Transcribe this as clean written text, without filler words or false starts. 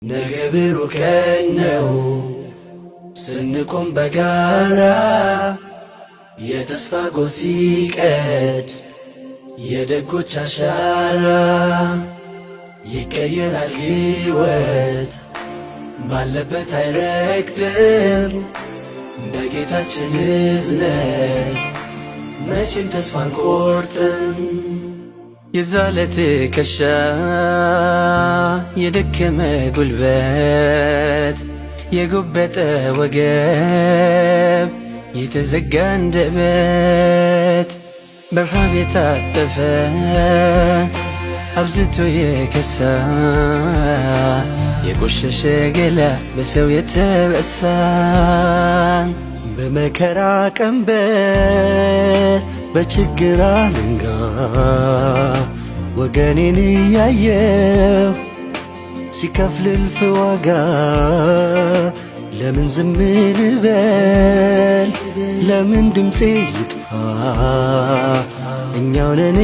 ነገ ብሩህ ቀን ነው ስንቆም በጋራ የተስፋ ጎህ ሲቀድ የደጎች አሻራ ይቀየራል ሕይወት ባለበት አይረግጥም በጌታችን እዝነት መቼም ተስፋ አንቆርጥም። የዛለ ትከሻ የደከመ ጉልበት የጎበጠ ወገብ የተዘጋ አንደበት በረሃብ የታጠፈ አብዝቶ የከሳ የቆሸሸ ገላ በሰው የተረሳ በመከራ ቀንበር በችግር አለንጋ ወገኔን እያየሁ ሲከፍል እልፍ ዋጋ ለምን ዝም ልበል? ለምን ድምፄ ይጥፋ? እኛው ነን